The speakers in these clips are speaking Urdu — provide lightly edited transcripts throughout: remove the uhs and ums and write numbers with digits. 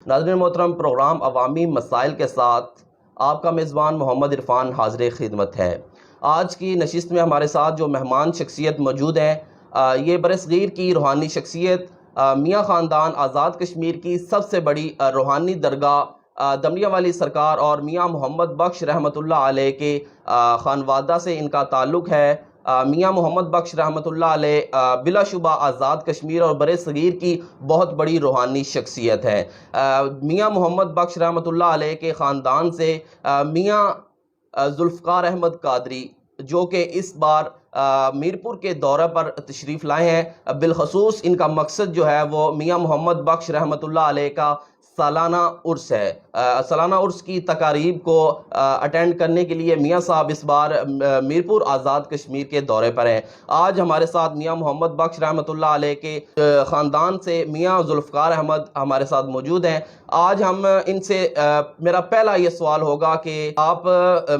ناظرین محترم، پروگرام عوامی مسائل کے ساتھ آپ کا میزبان محمد عرفان حاضر خدمت ہے۔ آج کی نشست میں ہمارے ساتھ جو مہمان شخصیت موجود ہیں، یہ برصغیر کی روحانی شخصیت، میاں خاندان آزاد کشمیر کی سب سے بڑی روحانی درگاہ دمڑیہ والی سرکار اور میاں محمد بخش رحمۃ اللہ علیہ کے خانوادہ سے ان کا تعلق ہے۔ میاں محمد بخش رحمۃ اللہ علیہ بلا شبہ آزاد کشمیر اور برِ صغیر کی بہت بڑی روحانی شخصیت ہے۔ میاں محمد بخش رحمۃ اللہ علیہ کے خاندان سے میاں ذوالفقار احمد قادری، جو کہ اس بار میرپور کے دورہ پر تشریف لائے ہیں، بالخصوص ان کا مقصد جو ہے وہ میاں محمد بخش رحمۃ اللہ علیہ کا سالانہ عرس ہے۔ سالانہ عرس کی تقاریب کو اٹینڈ کرنے کے لیے میاں صاحب اس بار میرپور آزاد کشمیر کے دورے پر ہیں۔ آج ہمارے ساتھ میاں محمد بخش رحمۃ اللہ علیہ کے خاندان سے میاں ذوالفقار احمد ہمارے ساتھ موجود ہیں۔ آج ہم ان سے میرا پہلا یہ سوال ہوگا کہ آپ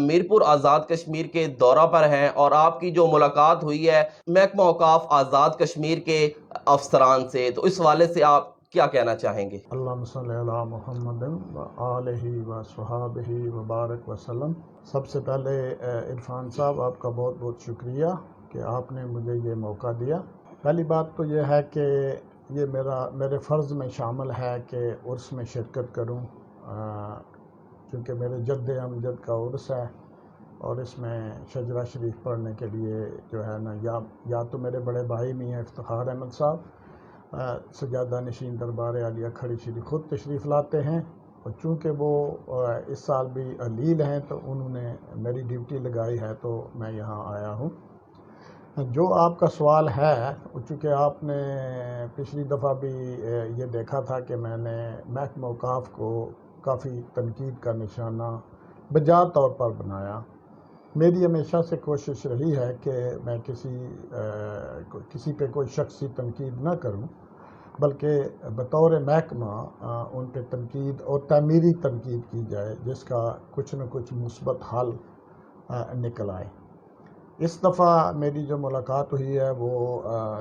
میرپور آزاد کشمیر کے دورہ پر ہیں اور آپ کی جو ملاقات ہوئی ہے محکمہ اوقاف آزاد کشمیر کے افسران سے، تو اس حوالے سے آپ کیا کہنا چاہیں گے؟ اللہم صلی علی محمد و آلہ و صحابہ وبارک وسلم۔ سب سے پہلے عرفان صاحب، آپ کا بہت بہت شکریہ کہ آپ نے مجھے یہ موقع دیا۔ پہلی بات تو یہ ہے کہ یہ میرے فرض میں شامل ہے کہ عرس میں شرکت کروں، چونکہ میرے جد امجد کا عرس ہے اور اس میں شجرہ شریف پڑھنے کے لیے جو ہے نا یا تو میرے بڑے بھائی میاں افتخار احمد صاحب سجادہ نشین دربار عالیہ کھڑی شریف خود تشریف لاتے ہیں، اور چونکہ وہ اس سال بھی علیل ہیں تو انہوں نے میری ڈیوٹی لگائی ہے تو میں یہاں آیا ہوں۔ جو آپ کا سوال ہے، چونکہ آپ نے پچھلی دفعہ بھی یہ دیکھا تھا کہ میں نے محکمہ اوقاف کو کافی تنقید کا نشانہ بجا طور پر بنایا۔ میری ہمیشہ سے کوشش رہی ہے کہ میں کسی پہ کوئی شخصی تنقید نہ کروں، بلکہ بطور محکمہ ان پہ تنقید اور تعمیری تنقید کی جائے جس کا کچھ نہ کچھ مثبت حل نکل آئے۔ اس دفعہ میری جو ملاقات ہوئی ہے وہ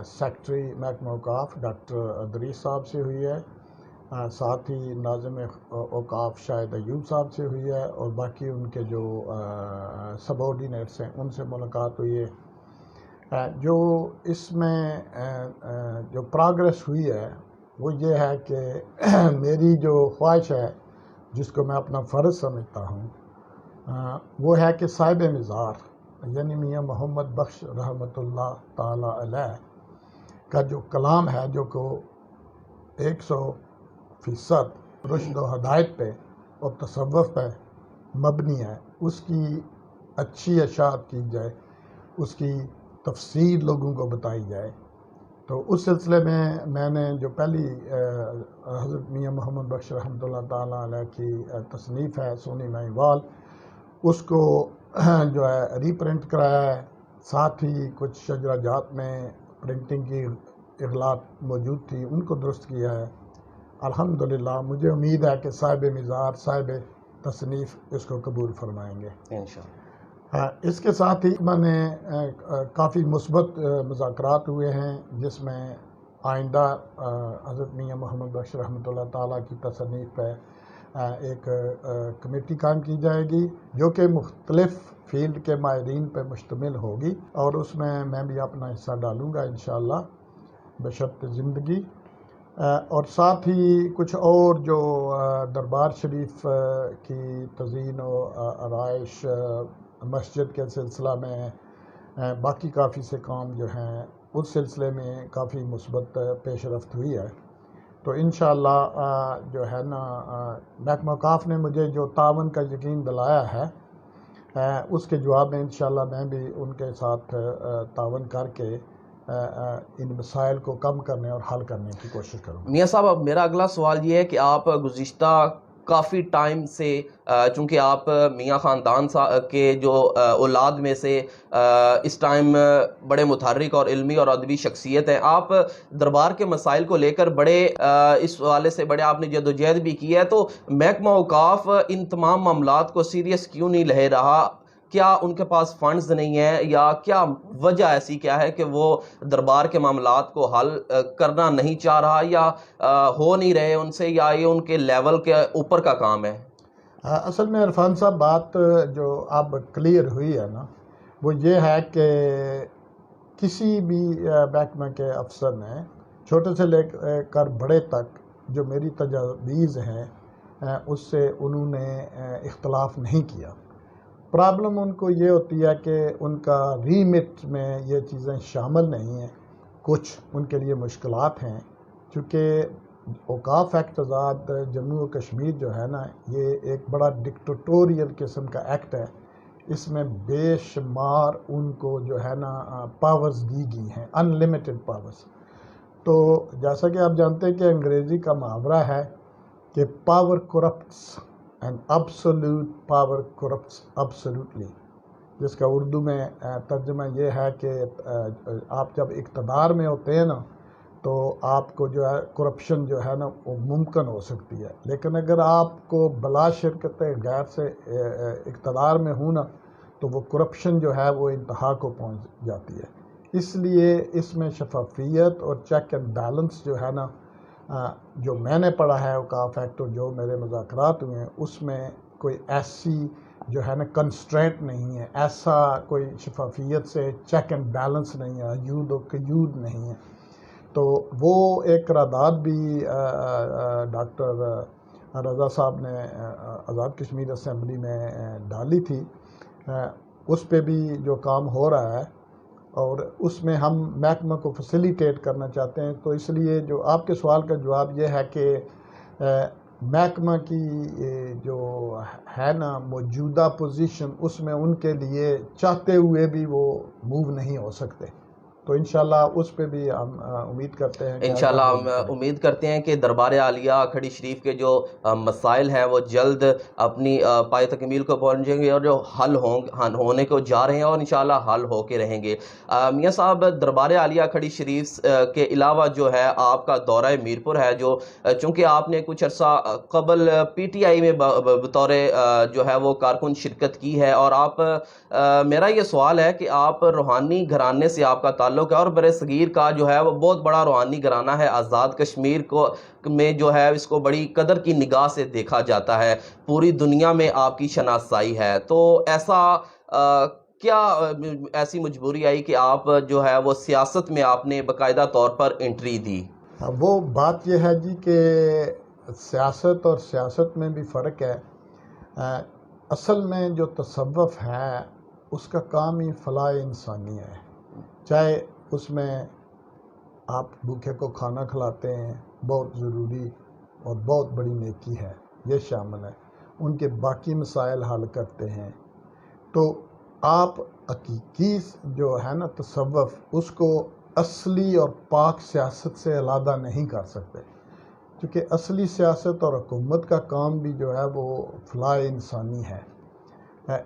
سیکٹری محکمہ اوقاف ڈاکٹر ادریس صاحب سے ہوئی ہے، ساتھ ہی ناظم اوقاف شاہد ایوب صاحب سے ہوئی ہے، اور باقی ان کے جو سب آرڈینیٹس ہیں ان سے ملاقات ہوئی ہے۔ جو اس میں جو پروگرس ہوئی ہے وہ یہ ہے کہ میری جو خواہش ہے، جس کو میں اپنا فرض سمجھتا ہوں، وہ ہے کہ صاحب مزار یعنی میاں محمد بخش رحمۃ اللہ تعالی علیہ کا جو کلام ہے، جو کہ 100% رشد و ہدایت پہ اور تصوف پہ مبنی ہے، اس کی اچھی اشاعت کی جائے، اس کی تفسیر لوگوں کو بتائی جائے۔ تو اس سلسلے میں میں نے جو پہلی حضرت میاں محمد بخش رحمۃ اللہ تعالیٰ علیہ کی تصنیف ہے سونی مہیوال، اس کو جو ہے ری پرنٹ کرایا ہے، ساتھ ہی کچھ شجرہ جات میں پرنٹنگ کی اغلاط موجود تھی ان کو درست کیا ہے۔ الحمدللہ مجھے امید ہے کہ صاحب مزار صاحب تصنیف اس کو قبول فرمائیں گے انشاءاللہ۔ اس کے ساتھ ہی میں نے کافی مثبت مذاکرات ہوئے ہیں، جس میں آئندہ حضرت میاں محمد بخش رحمۃ اللہ تعالیٰ کی تصنیف پہ ایک کمیٹی قائم کی جائے گی جو کہ مختلف فیلڈ کے ماہرین پہ مشتمل ہوگی، اور اس میں بھی اپنا حصہ ڈالوں گا انشاءاللہ بشرط زندگی۔ اور ساتھ ہی کچھ اور جو دربار شریف کی تزئین و آرائش، مسجد کے سلسلہ میں باقی کافی سے کام جو ہیں اس سلسلے میں کافی مثبت پیش رفت ہوئی ہے۔ تو انشاءاللہ جو ہے نا محکمہ اوقاف نے مجھے جو تعاون کا یقین دلایا ہے، اس کے جواب میں انشاءاللہ میں بھی ان کے ساتھ تعاون کر کے ان مسائل کو کم کرنے اور حل کرنے کی کوشش کروں گا۔ میاں صاحب، اب میرا اگلا سوال یہ ہے کہ آپ گزشتہ کافی ٹائم سے، چونکہ آپ میاں خاندان کے جو اولاد میں سے اس ٹائم بڑے متحرک اور علمی اور ادبی شخصیت ہیں، آپ دربار کے مسائل کو لے کر بڑے اس حوالے سے بڑے آپ نے جدوجہد بھی کی ہے، تو محکمہ اوقاف ان تمام معاملات کو سیریس کیوں نہیں لے رہا؟ کیا ان کے پاس فنڈز نہیں ہیں یا کیا وجہ ایسی کیا ہے کہ وہ دربار کے معاملات کو حل کرنا نہیں چاہ رہا یا ہو نہیں رہے ان سے، یا یہ ان کے لیول کے اوپر کا کام ہے؟ اصل میں عرفان صاحب بات جو اب کلیئر ہوئی ہے نا، وہ یہ ہے کہ کسی بھی محکمہ کے افسر نے چھوٹے سے لے کر بڑے تک جو میری تجاویز ہیں اس سے انہوں نے اختلاف نہیں کیا۔ پرابلم ان کو یہ ہوتی ہے کہ ان کا ریمٹ میں یہ چیزیں شامل نہیں ہیں، کچھ ان کے لیے مشکلات ہیں، چونکہ اوقاف ایکٹ آزاد جموں و کشمیر جو ہے نا، یہ ایک بڑا ڈکٹیٹوریل قسم کا ایکٹ ہے۔ اس میں بے شمار ان کو جو ہے نا پاورز دی گئی ہیں، ان لمیٹڈ پاورز۔ تو جیسا کہ آپ جانتے ہیں کہ انگریزی کا محاورہ ہے کہ power corrupts and absolute power corrupts absolutely، جس کا اردو میں ترجمہ یہ ہے کہ آپ جب اقتدار میں ہوتے ہیں نا تو آپ کو جو ہے کرپشن جو ہے نا وہ ممکن ہو سکتی ہے، لیکن اگر آپ کو بلا شرکت غیر سے اقتدار میں ہوں نا تو وہ کرپشن جو ہے وہ انتہا کو پہنچ جاتی ہے۔ اس لیے اس میں شفافیت اور چیک اینڈ بیلنس جو ہے نا، جو میں نے پڑھا ہے اوقاف ایکٹ اور جو میرے مذاکرات ہوئے ہیں، اس میں کوئی ایسی جو ہے نا کنسٹرینٹ نہیں ہے، ایسا کوئی شفافیت سے چیک اینڈ بیلنس نہیں ہے، حیود و قیود نہیں ہے۔ تو وہ ایک قرارداد بھی ڈاکٹر رضا صاحب نے آزاد کشمیر اسمبلی میں ڈالی تھی، اس پہ بھی جو کام ہو رہا ہے اور اس میں ہم محکمہ کو فیسیلیٹیٹ کرنا چاہتے ہیں۔ تو اس لیے جو آپ کے سوال کا جواب یہ ہے کہ محکمہ کی جو ہے نا موجودہ پوزیشن، اس میں ان کے لیے چاہتے ہوئے بھی وہ موو نہیں ہو سکتے، تو انشاءاللہ اس پہ بھی ہم امید کرتے ہیں کہ انشاءاللہ ہم امید کرتے ہیں کہ دربار عالیہ کھڑی شریف کے جو مسائل ہیں وہ جلد اپنی پائے تکمیل کو پہنچیں گے اور جو حل ہونے کو جا رہے ہیں اور انشاءاللہ حل ہو کے رہیں گے۔ میاں صاحب، دربار عالیہ کھڑی شریف کے علاوہ جو ہے آپ کا دورہ میرپور ہے، جو چونکہ آپ نے کچھ عرصہ قبل پی ٹی آئی میں بطور جو ہے وہ کارکن شرکت کی ہے، اور آپ میرا یہ سوال ہے کہ آپ روحانی گھرانے سے آپ کا تعلق ہے اور بر صغیر کا جو ہے وہ بہت بڑا روحانی گھرانہ ہے، آزاد کشمیر کو میں جو ہے اس کو بڑی قدر کی نگاہ سے دیکھا جاتا ہے، پوری دنیا میں آپ کی شناسائی ہے، تو ایسا کیا ایسی مجبوری آئی کہ آپ جو ہے وہ سیاست میں آپ نے باقاعدہ طور پر انٹری دی؟ وہ بات یہ ہے جی کہ سیاست اور سیاست میں بھی فرق ہے۔ اصل میں جو تصوف ہے اس کا کام ہی فلاح انسانی ہے، چاہے اس میں آپ بھوکے کو کھانا کھلاتے ہیں، بہت ضروری اور بہت بڑی نیکی ہے، یہ شامل ہے، ان کے باقی مسائل حل کرتے ہیں۔ تو آپ حقیقی جو ہے نا تصوف، اس کو اصلی اور پاک سیاست سے علیحدہ نہیں کر سکتے، کیونکہ اصلی سیاست اور حکومت کا کام بھی جو ہے وہ فلاح انسانی ہے۔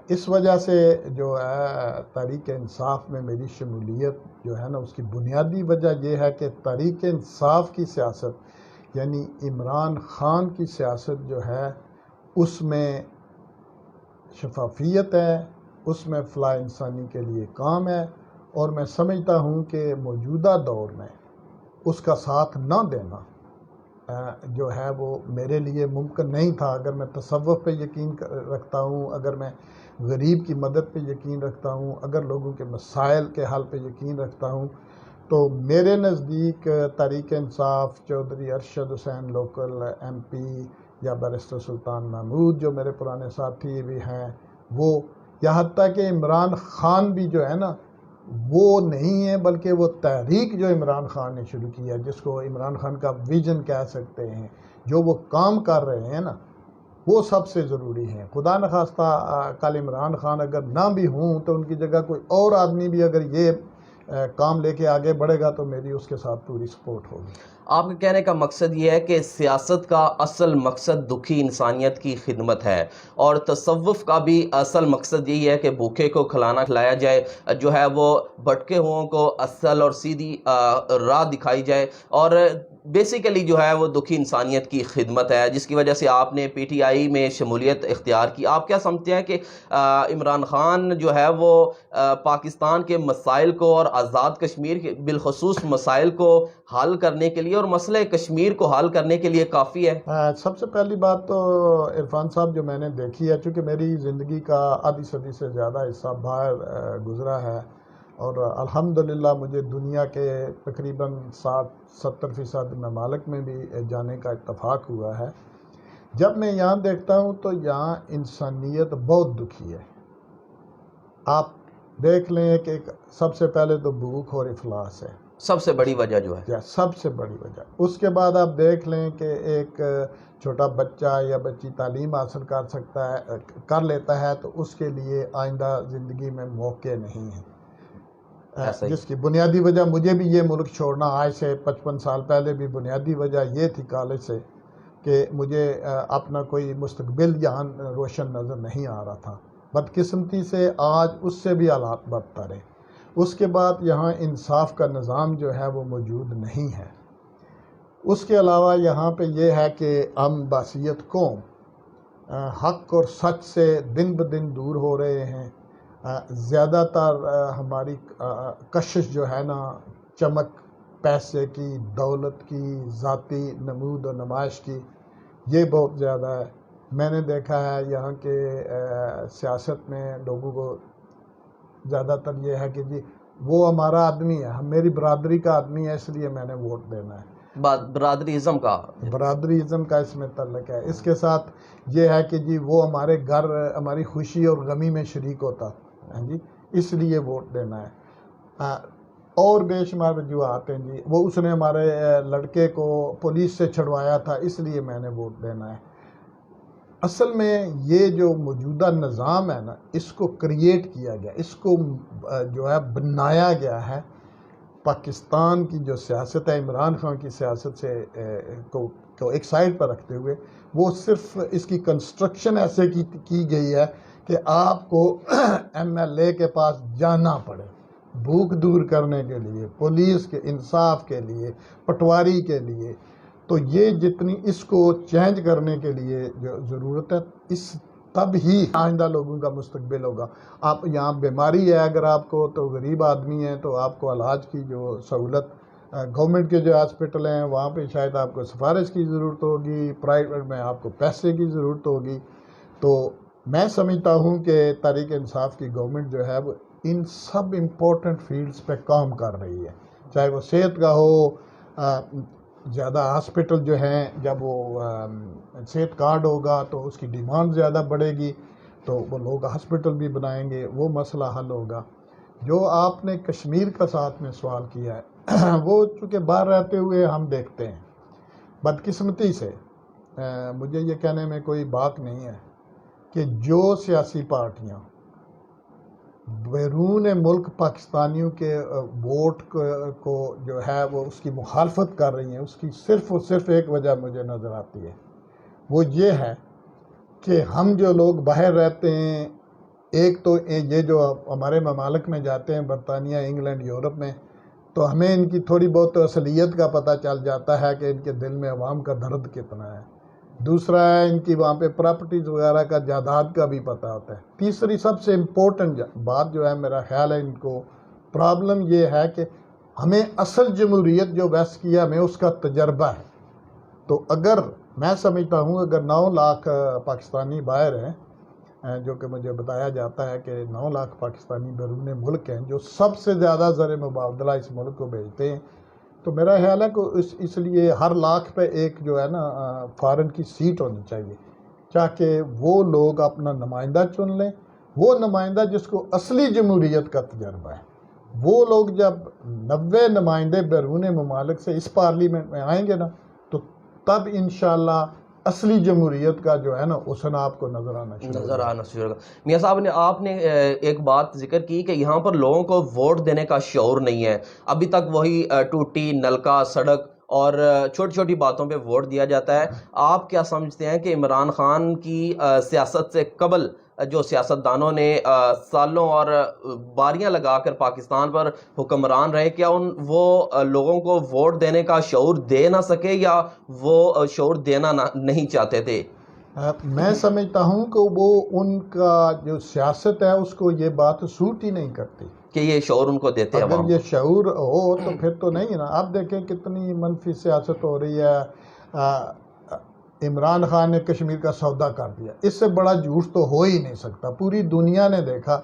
اس وجہ سے جو ہے تحریک انصاف میں میری شمولیت جو ہے نا، اس کی بنیادی وجہ یہ ہے کہ تحریک انصاف کی سیاست یعنی عمران خان کی سیاست جو ہے اس میں شفافیت ہے، اس میں فلاح انسانی کے لیے کام ہے، اور میں سمجھتا ہوں کہ موجودہ دور میں اس کا ساتھ نہ دینا جو ہے وہ میرے لیے ممکن نہیں تھا۔ اگر میں تصوف پہ یقین رکھتا ہوں، اگر میں غریب کی مدد پہ یقین رکھتا ہوں، اگر لوگوں کے مسائل کے حل پہ یقین رکھتا ہوں، تو میرے نزدیک تحریک انصاف، چودھری ارشد حسین لوکل ایم پی یا بیرسٹر سلطان محمود جو میرے پرانے ساتھی بھی ہیں، وہ یا حتیٰ کہ عمران خان بھی جو ہے نا وہ نہیں ہے، بلکہ وہ تحریک جو عمران خان نے شروع کی ہے، جس کو عمران خان کا ویژن کہہ سکتے ہیں، جو وہ کام کر رہے ہیں نا، وہ سب سے ضروری ہیں۔ خدا نخواستہ کل عمران خان اگر نہ بھی ہوں تو ان کی جگہ کوئی اور آدمی بھی اگر یہ کام لے کے آگے بڑھے گا تو میری اس کے ساتھ پوری سپورٹ ہوگی۔ آپ کے کہنے کا مقصد یہ ہے کہ سیاست کا اصل مقصد دکھی انسانیت کی خدمت ہے، اور تصوف کا بھی اصل مقصد یہی ہے کہ بھوکے کو کھلانا کھلایا جائے، جو ہے وہ بھٹکے ہوئوں کو اصل اور سیدھی راہ دکھائی جائے، اور بیسیکلی جو ہے وہ دکھی انسانیت کی خدمت ہے، جس کی وجہ سے آپ نے پی ٹی آئی میں شمولیت اختیار کی. آپ کیا سمجھتے ہیں کہ عمران خان جو ہے وہ پاکستان کے مسائل کو اور آزاد کشمیر کے بالخصوص مسائل کو حل کرنے کے لیے اور مسئلہ کشمیر کو حل کرنے کے لیے کافی ہے؟ سب سے پہلی بات تو عرفان صاحب جو میں نے دیکھی ہے، چونکہ میری زندگی کا آدھی صدی سے زیادہ حصہ باہر گزرا ہے، اور الحمدللہ مجھے دنیا کے تقریباً 60-70% ممالک میں بھی جانے کا اتفاق ہوا ہے. جب میں یہاں دیکھتا ہوں تو یہاں انسانیت بہت دکھی ہے. آپ دیکھ لیں کہ سب سے پہلے تو بھوک اور افلاس ہے، سب سے بڑی وجہ جو ہے، سب سے بڑی وجہ. اس کے بعد آپ دیکھ لیں کہ ایک چھوٹا بچہ یا بچی تعلیم حاصل کر لیتا ہے تو اس کے لیے آئندہ زندگی میں موقع نہیں ہے، جس کی بنیادی وجہ مجھے بھی یہ ملک چھوڑنا آج سے 55 سال پہلے بھی بنیادی وجہ یہ تھی کالج سے کہ مجھے اپنا کوئی مستقبل یہاں روشن نظر نہیں آ رہا تھا. بدقسمتی سے آج اس سے بھی حالات بدتر ہے. اس کے بعد یہاں انصاف کا نظام جو ہے وہ موجود نہیں ہے. اس کے علاوہ یہاں پہ یہ ہے کہ ہم باسیت قوم حق اور سچ سے دن بدن دور ہو رہے ہیں. زیادہ تر ہماری کشش جو ہے نا چمک، پیسے کی، دولت کی، ذاتی نمود و نمائش کی، یہ بہت زیادہ ہے. میں نے دیکھا ہے یہاں کے سیاست میں لوگوں کو زیادہ تر یہ ہے کہ جی وہ ہمارا آدمی ہے، میری برادری کا آدمی ہے، اس لیے میں نے ووٹ دینا ہے. برادری ازم کا اس میں تعلق ہے. اس کے ساتھ یہ ہے کہ جی وہ ہمارے گھر ہماری خوشی اور غمی میں شریک ہوتا ہے جی، اس لیے ووٹ دینا ہے. اور بے شمار وجوہات ہیں جی، وہ اس نے ہمارے لڑکے کو پولیس سے چھڑوایا تھا اس لیے میں نے ووٹ دینا ہے. اصل میں یہ جو موجودہ نظام ہے نا، اس کو کریٹ کیا گیا، اس کو جو ہے بنایا گیا ہے پاکستان کی جو سیاست ہے، عمران خان کی سیاست سے کو ایک سائڈ پر رکھتے ہوئے. وہ صرف اس کی کنسٹرکشن ایسے کی گئی ہے کہ آپ کو ایم ایل اے کے پاس جانا پڑے بھوک دور کرنے کے لیے، پولیس کے انصاف کے لیے، پٹواری کے لیے. تو یہ جتنی اس کو چینج کرنے کے لیے جو ضرورت ہے، تب ہی آئندہ لوگوں کا مستقبل ہوگا. آپ یہاں بیماری ہے اگر آپ کو، تو غریب آدمی ہے تو آپ کو علاج کی جو سہولت گورنمنٹ کے جو ہاسپٹل ہیں وہاں پہ شاید آپ کو سفارش کی ضرورت ہوگی، پرائیویٹ میں آپ کو پیسے کی ضرورت ہوگی. تو میں سمجھتا ہوں کہ تحریک انصاف کی گورنمنٹ جو ہے وہ ان سب امپورٹنٹ فیلڈز پہ کام کر رہی ہے، چاہے وہ صحت کا ہو. زیادہ ہاسپٹل جو ہیں، جب وہ صحت کارڈ ہوگا تو اس کی ڈیمانڈ زیادہ بڑھے گی تو وہ لوگ ہاسپٹل بھی بنائیں گے، وہ مسئلہ حل ہوگا. جو آپ نے کشمیر کا ساتھ میں سوال کیا ہے وہ چونکہ باہر رہتے ہوئے ہم دیکھتے ہیں بدقسمتی سے، مجھے یہ کہنے میں کوئی بات نہیں ہے کہ جو سیاسی پارٹیاں بیرون ملک پاکستانیوں کے ووٹ کو جو ہے وہ اس کی مخالفت کر رہی ہیں، اس کی صرف اور صرف ایک وجہ مجھے نظر آتی ہے، وہ یہ ہے کہ ہم جو لوگ باہر رہتے ہیں، ایک تو یہ جو ہمارے ممالک میں جاتے ہیں، برطانیہ، انگلینڈ، یورپ میں، تو ہمیں ان کی تھوڑی بہت اصلیت کا پتہ چل جاتا ہے کہ ان کے دل میں عوام کا درد کتنا ہے. دوسرا ہے ان کی وہاں پہ پراپرٹیز وغیرہ کا، جائیداد کا بھی پتہ ہوتا ہے. تیسری سب سے امپورٹنٹ بات جو ہے میرا خیال ہے ان کو پرابلم یہ ہے کہ ہمیں اصل جمہوریت جو ویسٹ کیا ہمیں اس کا تجربہ ہے. تو اگر میں سمجھتا ہوں اگر 9 لاکھ پاکستانی باہر ہیں، جو کہ مجھے بتایا جاتا ہے کہ 9 لاکھ پاکستانی بیرون ملک ہیں جو سب سے زیادہ زر مبادلہ اس ملک کو بھیجتے ہیں، تو میرا خیال ہے کہ اس لیے ہر لاکھ پہ ایک جو ہے نا فارن کی سیٹ ہونی چاہیے، تاکہ وہ لوگ اپنا نمائندہ چن لیں، وہ نمائندہ جس کو اصلی جمہوریت کا تجربہ ہے. وہ لوگ جب 90 نمائندے بیرون ممالک سے اس پارلیمنٹ میں آئیں گے نا، تو تب انشاءاللہ اصلی جمہوریت کا جو ہے نا حسن آپ کو نظر آنا شروع ہوگا. میاں صاحب آپ نے ایک بات ذکر کی کہ یہاں پر لوگوں کو ووٹ دینے کا شعور نہیں ہے. ابھی تک وہی ٹوٹی نلکا سڑک اور چھوٹی چھوٹی باتوں پہ ووٹ دیا جاتا ہے. آپ کیا سمجھتے ہیں کہ عمران خان کی سیاست سے قبل جو سیاستدانوں نے سالوں اور باریاں لگا کر پاکستان پر حکمران رہے، کیا وہ لوگوں کو ووٹ دینے کا شعور دے نہ سکے یا وہ شعور دینا نہیں چاہتے تھے؟ میں سمجھتا ہوں کہ وہ ان کا جو سیاست ہے اس کو یہ بات سوٹ ہی نہیں کرتی کہ یہ شعور ان کو دیتے ہیں. اگر یہ شعور ہو تو پھر تو نہیں نا. آپ دیکھیں کتنی منفی سیاست ہو رہی ہے. عمران خان نے کشمیر کا سودا کر دیا، اس سے بڑا جھوٹ تو ہو ہی نہیں سکتا. پوری دنیا نے دیکھا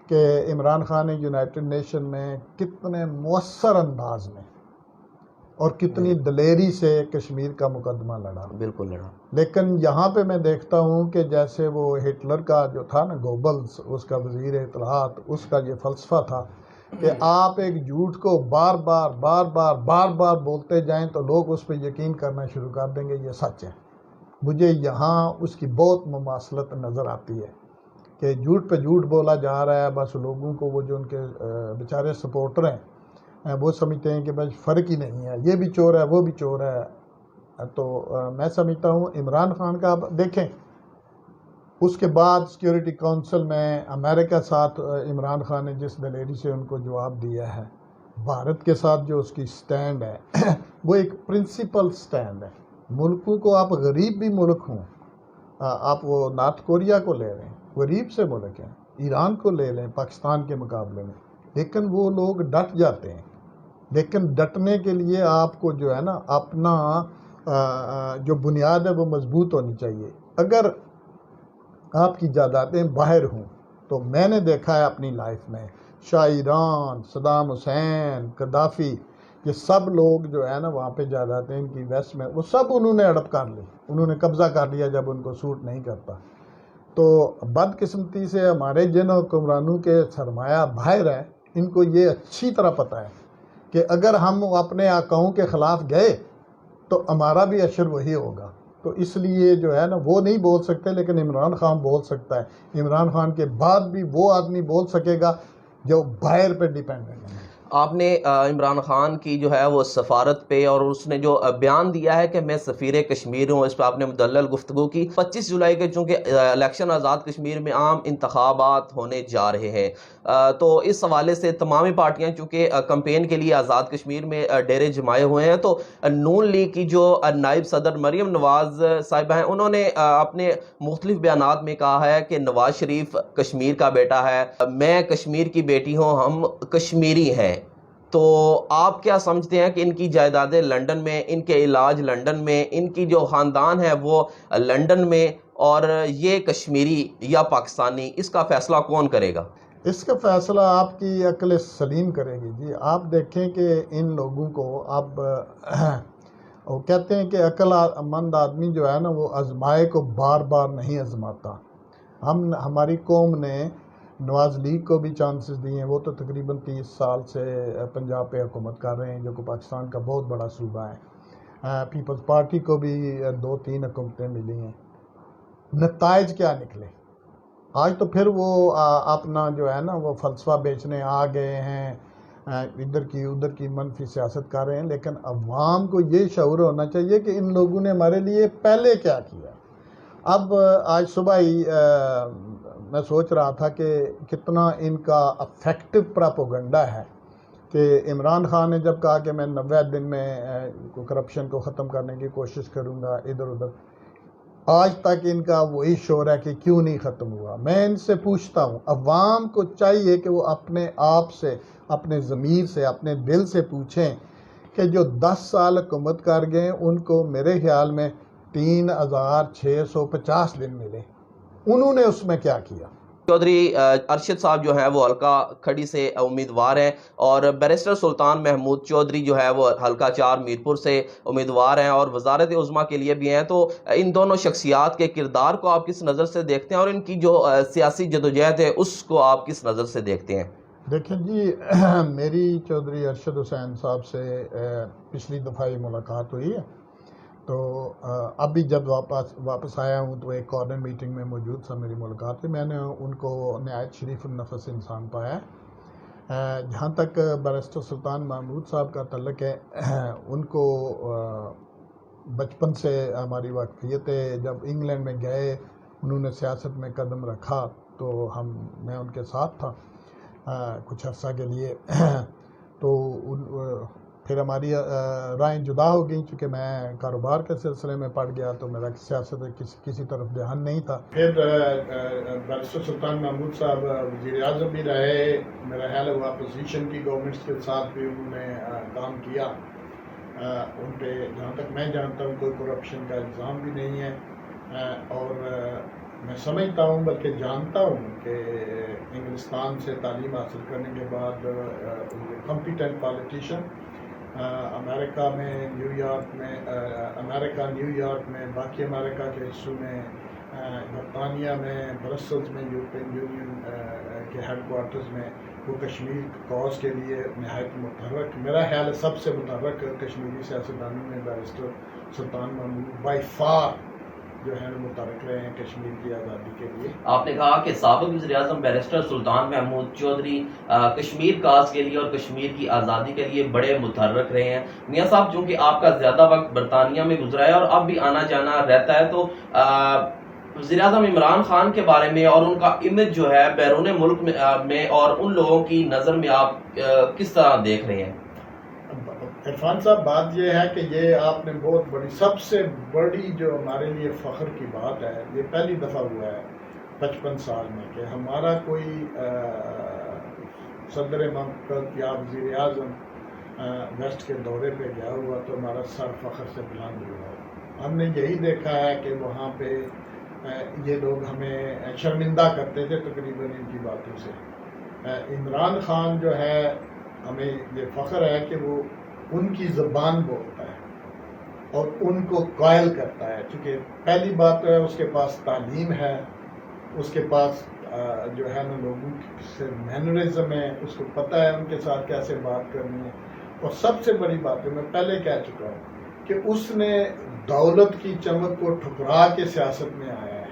کہ عمران خان نے یونائٹڈ نیشن میں کتنے مؤثر انداز میں اور کتنی دلیری سے کشمیر کا مقدمہ لڑا. بالکل لڑا. لیکن یہاں پہ میں دیکھتا ہوں کہ جیسے وہ ہٹلر کا جو تھا نا، گوبلز، اس کا وزیر اطلاعات، اس کا یہ فلسفہ تھا کہ آپ ایک جھوٹ کو بار بار بولتے جائیں تو لوگ اس پہ یقین کرنا شروع کر دیں گے یہ سچ ہے. مجھے یہاں اس کی بہت مماثلت نظر آتی ہے کہ جھوٹ پہ جھوٹ بولا جا رہا ہے. بس لوگوں کو وہ جو ان کے بیچارے سپورٹر ہیں وہ سمجھتے ہیں کہ بس فرق ہی نہیں ہے، یہ بھی چور ہے وہ بھی چور ہے. تو میں سمجھتا ہوں عمران خان کا، آپ دیکھیں اس کے بعد سیکیورٹی کونسل میں امریکہ ساتھ عمران خان نے جس دلیری سے ان کو جواب دیا ہے، بھارت کے ساتھ جو اس کی سٹینڈ ہے وہ ایک پرنسپل سٹینڈ ہے. ملکوں کو آپ غریب بھی ملک ہوں، آپ وہ نارتھ کوریا کو لے لیں، غریب سے ملک ہیں، ایران کو لے لیں پاکستان کے مقابلے میں، لیکن وہ لوگ ڈٹ جاتے ہیں. لیکن ڈٹنے کے لیے آپ کو جو ہے نا اپنا جو بنیاد ہے وہ مضبوط ہونی چاہیے. اگر آپ کی جائیدادیں باہر ہوں تو میں نے دیکھا ہے اپنی لائف میں شاہ ایران، صدام حسین، قذافی، یہ سب لوگ جو ہے نا وہاں پہ جائیدادیں ان کی ویسٹ میں وہ سب انہوں نے ہڑپ کر لی، انہوں نے قبضہ کر لیا جب ان کو سوٹ نہیں کرتا. تو بدقسمتی سے ہمارے جن حکمرانوں کے سرمایہ باہر ہے، ان کو یہ اچھی طرح پتہ ہے کہ اگر ہم اپنے آقاؤں کے خلاف گئے تو ہمارا بھی اشر وہی ہوگا. تو اس لیے جو ہے نا وہ نہیں بول سکتے، لیکن عمران خان بول سکتا ہے. عمران خان کے بعد بھی وہ آدمی بول سکے گا جو باہر پہ ڈیپینڈنٹ ہے. آپ نے عمران خان کی جو ہے وہ سفارت پہ اور اس نے جو بیان دیا ہے کہ میں سفیر کشمیر ہوں، اس پہ آپ نے مدلل گفتگو کی. 25 جولائی کے چونکہ الیکشن آزاد کشمیر میں عام انتخابات ہونے جا رہے ہیں، تو اس حوالے سے تمامی پارٹیاں چونکہ کمپین کے لیے آزاد کشمیر میں ڈیرے جمائے ہوئے ہیں، تو نون لیگ کی جو نائب صدر مریم نواز صاحبہ ہیں، انہوں نے اپنے مختلف بیانات میں کہا ہے کہ نواز شریف کشمیر کا بیٹا ہے، میں کشمیر کی بیٹی ہوں، ہم کشمیری ہیں. تو آپ کیا سمجھتے ہیں کہ ان کی جائیدادیں لنڈن میں، ان کے علاج لنڈن میں، ان کی جو خاندان ہے وہ لنڈن میں، اور یہ کشمیری یا پاکستانی، اس کا فیصلہ کون کرے گا؟ اس کا فیصلہ آپ کی عقل سلیم کرے گی. جی آپ دیکھیں کہ ان لوگوں کو اب وہ کہتے ہیں کہ عقل مند آدمی جو ہے نا وہ آزمائے کو بار بار نہیں آزماتا. ہماری قوم نے نواز لیگ کو بھی چانسز دیے ہیں، وہ تو تقریباً 30 سال سے پنجاب پہ حکومت کر رہے ہیں جو کہ پاکستان کا بہت بڑا صوبہ ہے. پیپلز پارٹی کو بھی 2-3 حکومتیں ملی ہیں. نتائج کیا نکلے؟ آج تو پھر وہ اپنا جو ہے نا وہ فلسفہ بیچنے آ گئے ہیں، ادھر کی ادھر کی منفی سیاست کر رہے ہیں. لیکن عوام کو یہ شعور ہونا چاہیے کہ ان لوگوں نے ہمارے لیے پہلے کیا کیا. اب آج صبح ہی میں سوچ رہا تھا کہ کتنا ان کا افیکٹو پراپوگنڈا ہے کہ عمران خان نے جب کہا کہ میں 90 دن میں کرپشن کو ختم کرنے کی کوشش کروں گا ادھر ادھر، آج تک ان کا وہی شور ہے کہ کیوں نہیں ختم ہوا. میں ان سے پوچھتا ہوں، عوام کو چاہیے کہ وہ اپنے آپ سے، اپنے ضمیر سے، اپنے دل سے پوچھیں کہ جو 10 سال حکومت کر گئے ان کو میرے خیال میں 3650 دن ملے، انہوں نے اس میں کیا کیا. چودھری ارشد صاحب جو ہیں وہ حلقہ کھڑی سے امیدوار ہیں، اور بیرسٹر سلطان محمود چودھری جو ہے وہ حلقہ 4 میرپور سے امیدوار ہیں اور وزارت عظمیٰ کے لیے بھی ہیں. تو ان دونوں شخصیات کے کردار کو آپ کس نظر سے دیکھتے ہیں اور ان کی جو سیاسی جدوجہد ہے اس کو آپ کس نظر سے دیکھتے ہیں؟ دیکھیں جی، میری چودھری ارشد حسین صاحب سے پچھلی دفعہ ہی ملاقات ہوئی ہے، تو ابھی جب واپس آیا ہوں تو ایک کارنر میٹنگ میں موجود تھا، میری ملاقات میں نے ان کو نہایت شریف النفس انسان پایا. جہاں تک بیرسٹر سلطان محمود صاحب کا تعلق ہے، ان کو بچپن سے ہماری واقفیت ہے. جب انگلینڈ میں گئے، انہوں نے سیاست میں قدم رکھا تو میں ان کے ساتھ تھا کچھ عرصہ کے لیے. تو پھر ہماری رائیں جدا ہو گئیں، چونکہ میں کاروبار کے سلسلے میں پڑ گیا تو میرا سیاست کسی طرف دھیان نہیں تھا. پھر بیرسٹر سلطان محمود صاحب وزیر اعظم بھی رہے. میرا خیال ہے وہ اپوزیشن کی گورنمنٹس کے ساتھ بھی انہوں نے کام کیا. ان پہ جہاں تک میں جانتا ہوں کوئی کرپشن کا الزام بھی نہیں ہے. اور میں سمجھتا ہوں بلکہ جانتا ہوں کہ انگلستان سے تعلیم حاصل کرنے کے بعد کمپیٹنٹ پالیٹیشین امریکہ میں نیو یارک میں باقی امریکہ کے حصوں میں، برطانیہ میں، برسلز میں، یورپین یونین کے ہیڈ کوارٹرز میں وہ کشمیر کاز کے لیے نہایت متحرک، میرا خیال ہے سب سے متحرک کشمیری سیاستدانوں میں barrister Sultan Mahmood by far جو ہے متحرک رہے ہیں کشمیر کی آزادی کے لیے. آپ نے کہا کہ سابق وزیر اعظم بیرسٹر سلطان محمود چودھری کشمیر کاز کے لیے اور کشمیر کی آزادی کے لیے بڑے متحرک رہے ہیں. میاں صاحب، چونکہ آپ کا زیادہ وقت برطانیہ میں گزرا ہے اور اب بھی آنا جانا رہتا ہے، تو وزیر اعظم عمران خان کے بارے میں اور ان کا امیج جو ہے بیرون ملک میں اور ان لوگوں کی نظر میں آپ کس طرح دیکھ رہے ہیں؟ عرفان صاحب، بات یہ ہے کہ یہ آپ نے بہت بڑی، سب سے بڑی جو ہمارے لیے فخر کی بات ہے، یہ پہلی دفعہ ہوا ہے 55 سال میں کہ ہمارا کوئی صدر مملکت یا وزیر اعظم ویسٹ کے دورے پہ گیا ہوا تو ہمارا سر فخر سے بلند ہوا. ہم نے یہی دیکھا ہے کہ وہاں پہ یہ لوگ ہمیں شرمندہ کرتے تھے تقریباً ان کی باتوں سے. عمران خان جو ہے، ہمیں یہ فخر ہے کہ وہ ان کی زبان بولتا ہے اور ان کو قائل کرتا ہے. چونکہ پہلی بات تو ہے اس کے پاس تعلیم ہے، اس کے پاس جو ہے نا لوگوں سے مینرزم ہے، اس کو پتہ ہے ان کے ساتھ کیسے بات کرنی ہے. اور سب سے بڑی بات ہے، میں پہلے کہہ چکا ہوں کہ اس نے دولت کی چمک کو ٹھکرا کے سیاست میں آیا ہے.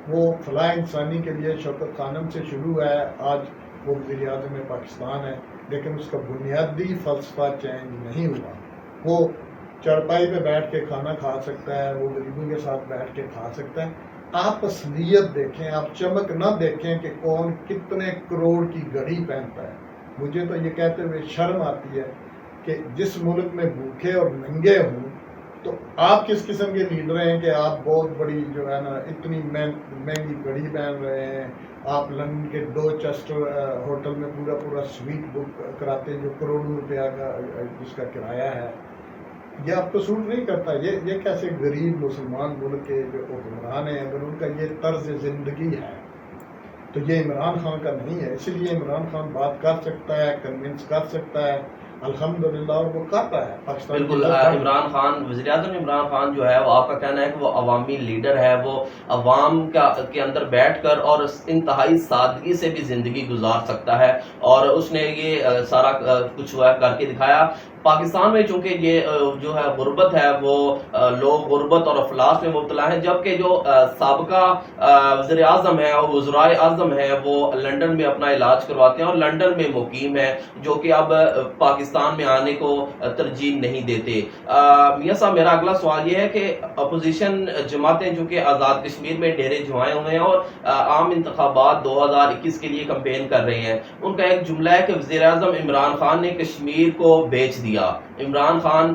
وہ فلاح انسانی کے لیے شوکت خانم سے شروع ہے، آج وہ وزیر اعظم پاکستان ہے، لیکن اس کا بنیادی فلسفہ چینج نہیں ہوا. وہ چارپائی پہ بیٹھ کے کھانا کھا سکتا ہے، وہ غریبوں کے ساتھ بیٹھ کے کھا سکتا ہے. آپ اصلیت دیکھیں، آپ چمک نہ دیکھیں کہ کون کتنے کروڑ کی گھڑی پہنتا ہے. مجھے تو یہ کہتے ہوئے شرم آتی ہے کہ جس ملک میں بھوکے اور ننگے ہوں تو آپ کس قسم کے لیڈر ہیں کہ آپ بہت بڑی جو ہے نا اتنی مہنگی گھڑی پہن رہے ہیں. آپ لندن کے ڈوچسٹر ہوٹل میں پورا سویٹ بک کراتے ہیں جو کروڑوں روپیہ کا جس کا کرایہ ہے. یہ آپ کو سوٹ نہیں کرتا. یہ کیسے غریب مسلمان ملک کے جو حکمران ہیں، اگر ان کا یہ طرز زندگی ہے تو یہ عمران خان کا نہیں ہے. اسی لیے عمران خان بات کر سکتا ہے، کنونس کر سکتا ہے الحمدللہ، اور وہ کرتا ہے. بالکل. عمران خان، وزیر اعظم عمران خان جو ہے وہ آپ کا کہنا ہے کہ وہ عوامی لیڈر ہے، وہ عوام کے اندر بیٹھ کر اور انتہائی سادگی سے بھی زندگی گزار سکتا ہے، اور اس نے یہ سارا کچھ کر کے دکھایا. پاکستان میں چونکہ یہ جو ہے غربت ہے، وہ لوگ غربت اور افلاس میں مبتلا ہیں، جبکہ جو سابقہ وزیر اعظم ہے اور وزرائے اعظم ہیں وہ لندن میں اپنا علاج کرواتے ہیں اور لندن میں مقیم ہیں، جو کہ اب پاکستان میں آنے کو ترجیح نہیں دیتے. میاں صاحب، میرا اگلا سوال یہ ہے کہ اپوزیشن جماعتیں جو کہ آزاد کشمیر میں ڈیرے جمائے ہوئے ہیں اور عام انتخابات 2021 کے لیے کمپین کر رہے ہیں، ان کا ایک جملہ ہے کہ وزیر اعظم عمران خان نے کشمیر کو بیچ دیا، عمران خان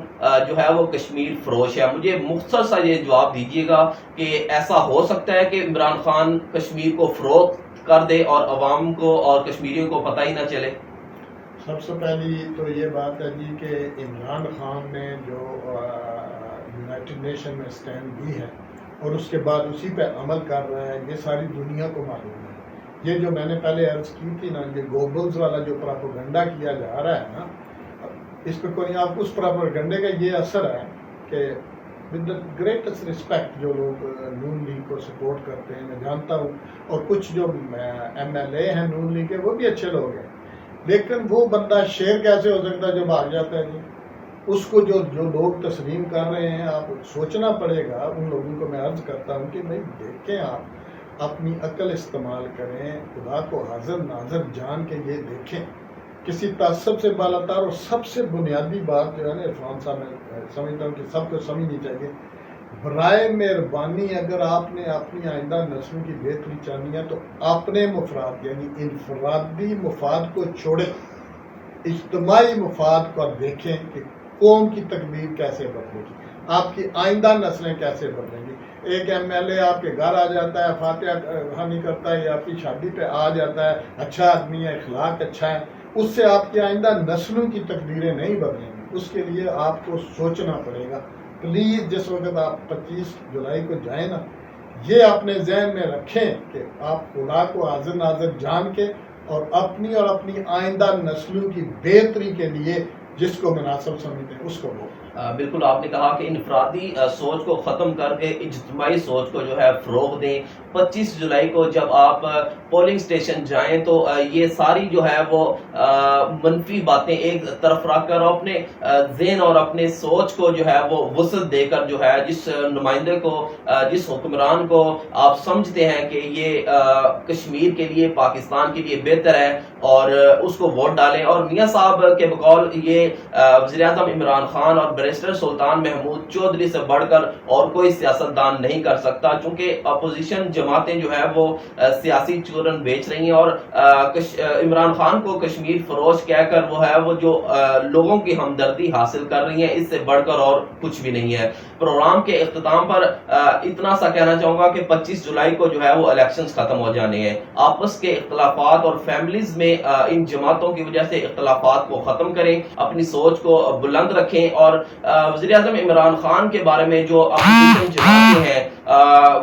جو ہے وہ کشمیر فروش ہے. مجھے مختصر سا یہ جواب دیجیے گا کہ ایسا ہو سکتا ہے کہ عمران خان کشمیر کو فروخت کر دے اور عوام کو اور کشمیریوں کو پتہ ہی نہ چلے؟ سب سے پہلی تو یہ بات ہے جی کہ عمران خان نے جو یونائٹڈ نیشن میں اسٹینڈ لی ہے اور اس کے بعد اسی پہ عمل کر رہا ہے، یہ ساری دنیا کو معلوم ہے. یہ جو میں نے پہلے عرض کی تھی نا، یہ گوبلز والا جو پراپوگنڈا کیا جا رہا ہے نا، اس پہ کوئی آپ اس پراپوگنڈے کا یہ اثر ہے کہ ود دا گریٹسٹ رسپیکٹ جو لوگ نون لیگ کو سپورٹ کرتے ہیں، میں جانتا ہوں، اور کچھ جو ایم ایل اے ہیں نون لیگ کے وہ بھی اچھے لوگ ہیں، لیکن وہ بندہ شیر کیسے ہو سکتا ہے جو بھاگ جاتا ہے جی؟ اس کو جو لوگ تسلیم کر رہے ہیں، آپ سوچنا پڑے گا. ان لوگوں کو میں عرض کرتا ہوں کہ بھائی دیکھیں، آپ اپنی عقل استعمال کریں، خدا کو حاضر ناظر جان کے یہ دیکھیں کسی تعصب سے بالاتر اور سب سے بنیادی بات جو ہے نا عرفان صاحب، میں سمجھتا ہوں کہ سب کو سمجھنی چاہیے، برائے مہربانی اگر آپ نے اپنی آئندہ نسلوں کی بہتری چاہنی ہے تو اپنے مفاد یعنی انفرادی مفاد کو چھوڑیں، اجتماعی مفاد کو دیکھیں کہ قوم کی تقدیر کیسے بدلے گی، آپ کی آئندہ نسلیں کیسے بدلیں گی۔ ایک ایم ایل اے آپ کے گھر آ جاتا ہے، فاتحہ خوانی کرتا ہے یا آپ کی شادی پہ آ جاتا ہے، اچھا آدمی ہے، اخلاق اچھا ہے، اس سے آپ کی آئندہ نسلوں کی تقدیریں نہیں بدلیں گی۔ اس کے لیے آپ کو سوچنا پڑے گا۔ پلیز جس وقت آپ 25 جولائی کو جائیں نا، یہ اپنے ذہن میں رکھیں کہ آپ خدا کو حاضر ناظر جان کے اور اپنی آئندہ نسلوں کی بہتری کے لیے جس کو مناسب سمجھتے ہیں اس کو وہ بالکل آپ نے کہا کہ انفرادی سوچ کو ختم کر کے اجتماعی سوچ کو جو ہے فروغ دیں۔ 25 جولائی کو جب آپ پولنگ سٹیشن جائیں تو یہ ساری جو ہے وہ منفی باتیں ایک طرف رکھ کر اپنے ذہن اور اپنے سوچ کو جو ہے وہ وسعت دے کر جو ہے جس نمائندے کو، جس حکمران کو آپ سمجھتے ہیں کہ یہ کشمیر کے لیے، پاکستان کے لیے بہتر ہے، اور اس کو ووٹ ڈالیں۔ اور میاں صاحب کے بقول یہ وزیر اعظم عمران خان اور بیرسٹر سلطان محمود چودھری سے بڑھ کر اور کوئی سیاستدان نہیں کر سکتا، چونکہ اپوزیشن جماعتیں جو ہے وہ سیاسی چورن بیچ رہی ہیں، اور عمران خان کو کشمیر فروش کہہ کر وہ ہے وہ جو لوگوں کی ہمدردی حاصل کر رہی ہیں، اس سے بڑھ کر اور کچھ بھی نہیں ہے۔ پروگرام کے اختتام پر اتنا سا کہنا چاہوں گا کہ 25 جولائی کو جو ہے وہ الیکشنز ختم ہو جانے ہیں۔ آپس کے اختلافات اور فیملیز میں ان جماعتوں کی وجہ سے اختلافات کو ختم کریں، اپنی سوچ کو بلند رکھیں، اور وزیر اعظم عمران خان کے بارے میں جو اپوزیشن جماعتیں ہیں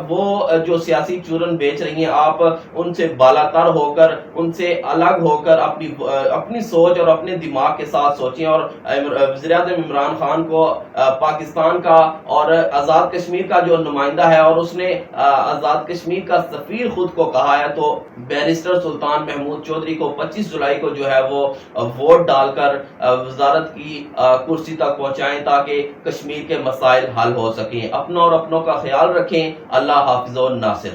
وہ جو سیاسی چورن بیچ رہی ہیں، آپ ان سے بالاتر ہو کر، ان سے الگ ہو کر اپنی سوچ اور اپنے دماغ کے ساتھ سوچیں، اور وزیر اعظم عمران خان کو پاکستان کا اور آزاد کشمیر کا جو نمائندہ ہے، اور اس نے آزاد کشمیر کا سفیر خود کو کہا ہے، تو بیرسٹر سلطان محمود چودھری کو 25 جولائی کو جو ہے وہ ووٹ ڈال کر وزارت کی کرسی تک پہنچائیں تاکہ کشمیر کے مسائل حل ہو سکیں۔ اپنا اور اپنوں کا خیال رکھیں۔ اللہ حافظ و ناصر۔